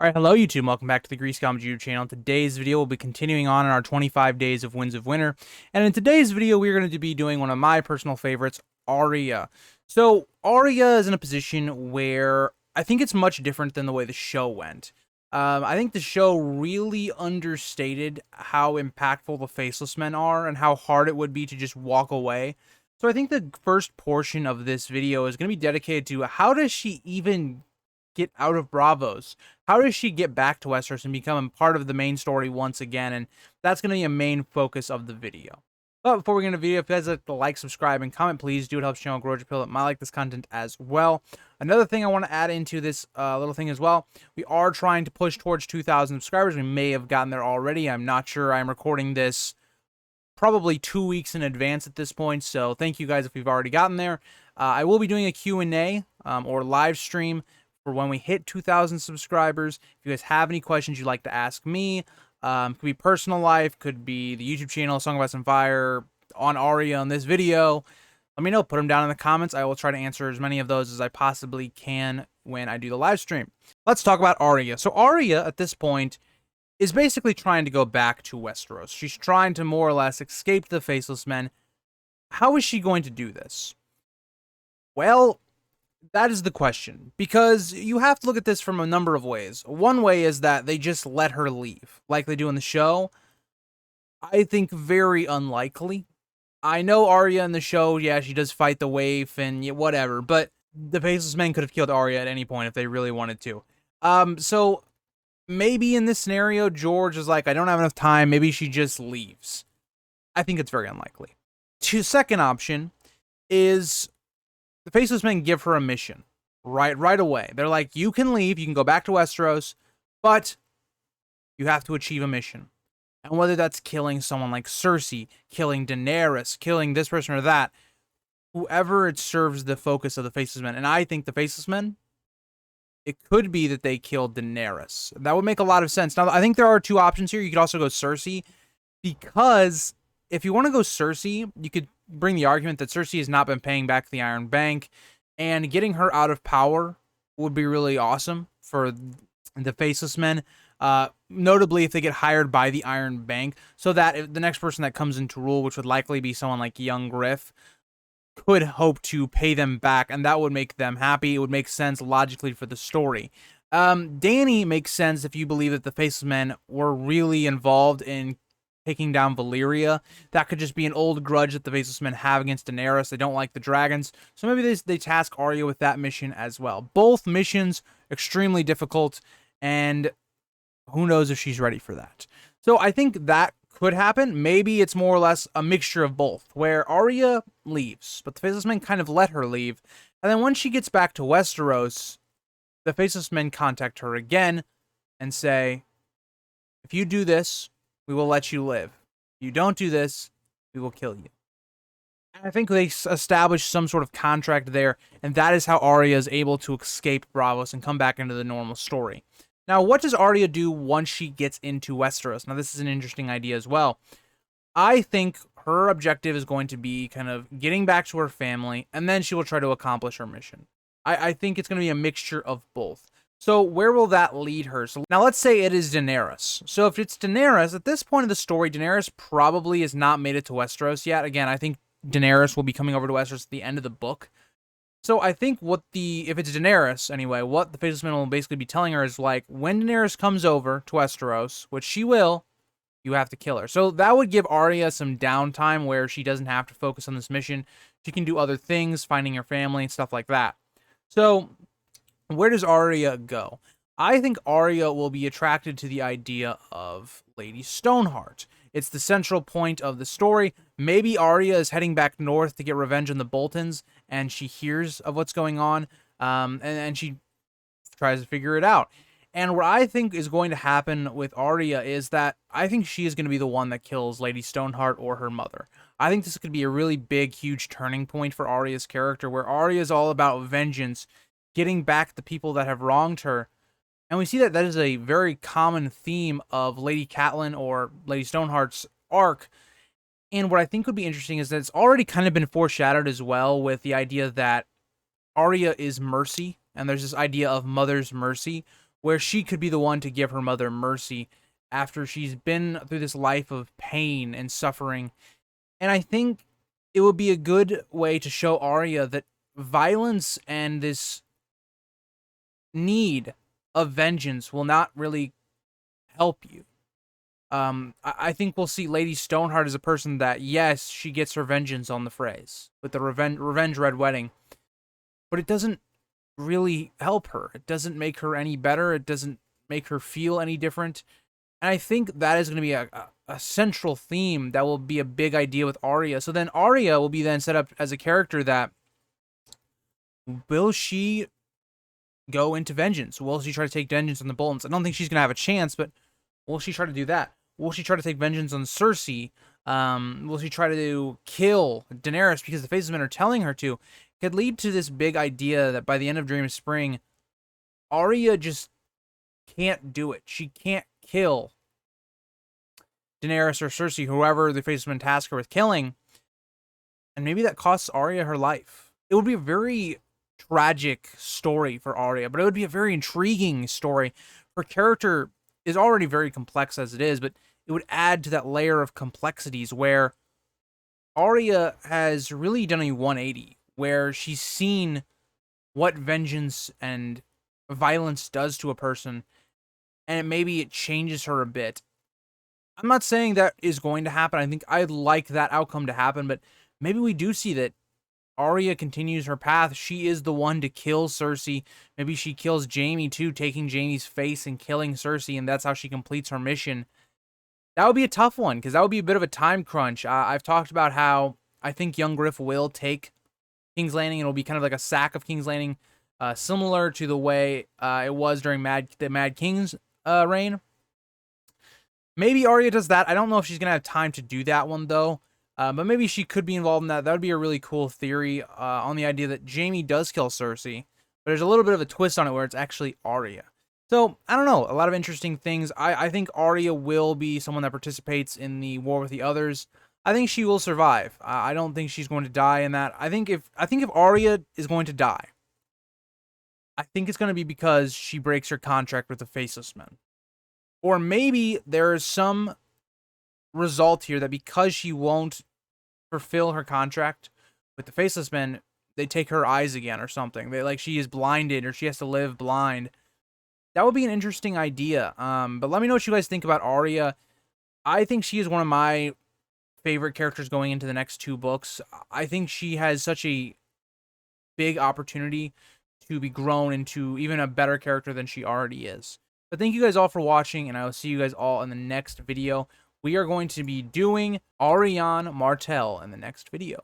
Alright, hello YouTube, welcome back to the Grease Comedy YouTube channel. In today's video, we'll be continuing on in our 25 days of Winds of Winter. And in today's video, we're going to be doing one of my personal favorites, Arya. So, Arya is in a position where I think it's much different than the way the show went. I think the show really understated how impactful the Faceless Men are and how hard it would be to just walk away. So I think the first portion of this video is going to be dedicated to how does she even get out of Bravos? How does she get back to Westeros and become part of the main story once again? And that's going to be a main focus of the video. But before we get into the video, if you guys like, subscribe, and comment, please do. It helps the channel grow your people that might like this content as well. Another thing I want to add into this little thing as well, we are trying to push towards 2,000 subscribers. We may have gotten there already. I'm not sure. I'm recording this probably 2 weeks in advance at this point, so thank you guys if we've already gotten there. I will be doing a Q&A or live stream for when we hit 2,000 subscribers. If you guys have any questions you'd like to ask me, could be personal life, could be the YouTube channel, Song of Ice and Fire, on Arya on this video, let me know. Put them down in the comments. I will try to answer as many of those as I possibly can when I do the live stream. Let's talk about Arya. So Arya, at this point, is basically trying to go back to Westeros. She's trying to more or less escape the Faceless Men. How is she going to do this? Well, that is the question, because you have to look at this from a number of ways. One way is that they just let her leave, like they do in the show. I think very unlikely. I know Arya in the show, yeah, she does fight the waif and whatever, but the Faceless Men could have killed Arya at any point if they really wanted to. So maybe in this scenario, George is like, I don't have enough time, maybe she just leaves. I think it's very unlikely. Second option is the Faceless Men give her a mission right away. They're like, you can leave, you can go back to Westeros, but you have to achieve a mission. And whether that's killing someone like Cersei, killing Daenerys, killing this person or that, whoever it serves the focus of the Faceless Men. And I think the Faceless Men, it could be that they killed Daenerys. That would make a lot of sense. Now, I think there are two options here. You could also go Cersei, because if you want to go Cersei, you could bring the argument that Cersei has not been paying back the Iron Bank, and getting her out of power would be really awesome for the Faceless Men, notably if they get hired by the Iron Bank, so that if the next person that comes into rule, which would likely be someone like young Griff, could hope to pay them back, and that would make them happy. It would make sense logically for the story. Dany makes sense if you believe that the Faceless Men were really involved in taking down Valyria. That could just be an old grudge that the Faceless Men have against Daenerys. They don't like the dragons, so maybe they task Arya with that mission as well. Both missions extremely difficult, and who knows if she's ready for that. So I think that could happen. Maybe it's more or less a mixture of both, where Arya leaves, but the Faceless Men kind of let her leave, and then once she gets back to Westeros, the Faceless Men contact her again and say, if you do this, we will let you live. If you don't do this, we will kill you. And I think they establish some sort of contract there, and that is how Arya is able to escape Bravos and come back into the normal story. Now, what does Arya do once she gets into Westeros? Now, this is an interesting idea as well. I think her objective is going to be kind of getting back to her family, and then she will try to accomplish her mission. I think it's going to be a mixture of both. So where will that lead her? So now let's say it is Daenerys. So if it's Daenerys, at this point of the story, Daenerys probably has not made it to Westeros yet. Again, I think Daenerys will be coming over to Westeros at the end of the book. So I think if it's Daenerys anyway, what the Faceless Men will basically be telling her is like, when Daenerys comes over to Westeros, which she will, you have to kill her. So that would give Arya some downtime where she doesn't have to focus on this mission. She can do other things, finding her family and stuff like that. So where does Arya go? I think Arya will be attracted to the idea of Lady Stoneheart. It's the central point of the story. Maybe Arya is heading back north to get revenge on the Boltons, and she hears of what's going on, and she tries to figure it out. And what I think is going to happen with Arya is that I think she is going to be the one that kills Lady Stoneheart or her mother. I think this could be a really big, huge turning point for Arya's character, where Arya is all about vengeance, getting back the people that have wronged her. And we see that is a very common theme of Lady Catelyn or Lady Stoneheart's arc. And what I think would be interesting is that it's already kind of been foreshadowed as well, with the idea that Arya is mercy, and there's this idea of mother's mercy, where she could be the one to give her mother mercy after she's been through this life of pain and suffering. And I think it would be a good way to show Arya that violence and this need of vengeance will not really help you. I think we'll see Lady Stoneheart as a person that, yes, she gets her vengeance on the phrase with the revenge red wedding, but it doesn't really help her. It doesn't make her any better. It doesn't make her feel any different. And I think that is going to be a central theme that will be a big idea with Arya. So then Arya will be then set up as a character that, will she go into vengeance? Will she try to take vengeance on the Boltons? I don't think she's going to have a chance, but will she try to do that? Will she try to take vengeance on Cersei? Will she try to kill Daenerys because the Faceless Men are telling her to? It could lead to this big idea that by the end of Dream of Spring, Arya just can't do it. She can't kill Daenerys or Cersei, whoever the Faceless Men task her with killing. And maybe that costs Arya her life. It would be a very tragic story for Arya, but it would be a very intriguing story. Her character is already very complex as it is, but it would add to that layer of complexities where Arya has really done a 180, where she's seen what vengeance and violence does to a person, and maybe it changes her a bit. I'm not saying that is going to happen. I think I'd like that outcome to happen, but maybe we do see that Arya continues her path. She is the one to kill Cersei. Maybe she kills Jaime too, taking Jaime's face and killing Cersei, and that's how she completes her mission. That would be a tough one, because that would be a bit of a time crunch. I've talked about how I think young Griff will take King's Landing, and it'll be kind of like a sack of King's Landing, similar to the way it was during the Mad King's reign. Maybe Arya does that. I don't know if she's going to have time to do that one, though. But maybe she could be involved in that. That would be a really cool theory on the idea that Jaime does kill Cersei. But there's a little bit of a twist on it where it's actually Arya. So, I don't know. A lot of interesting things. I think Arya will be someone that participates in the war with the others. I think she will survive. I don't think she's going to die in that. I think if Arya is going to die, I think it's going to be because she breaks her contract with the Faceless Men. Or maybe there is some result here that because she won't fulfill her contract with the Faceless Men, they take her eyes again or something. They she is blinded, or she has to live blind. That would be an interesting idea. But let me know what you guys think about Arya. I think she is one of my favorite characters going into the next 2 books. I think she has such a big opportunity to be grown into even a better character than she already is. But thank you guys all for watching, and I will see you guys all in the next video. We are going to be doing Arianne Martell in the next video.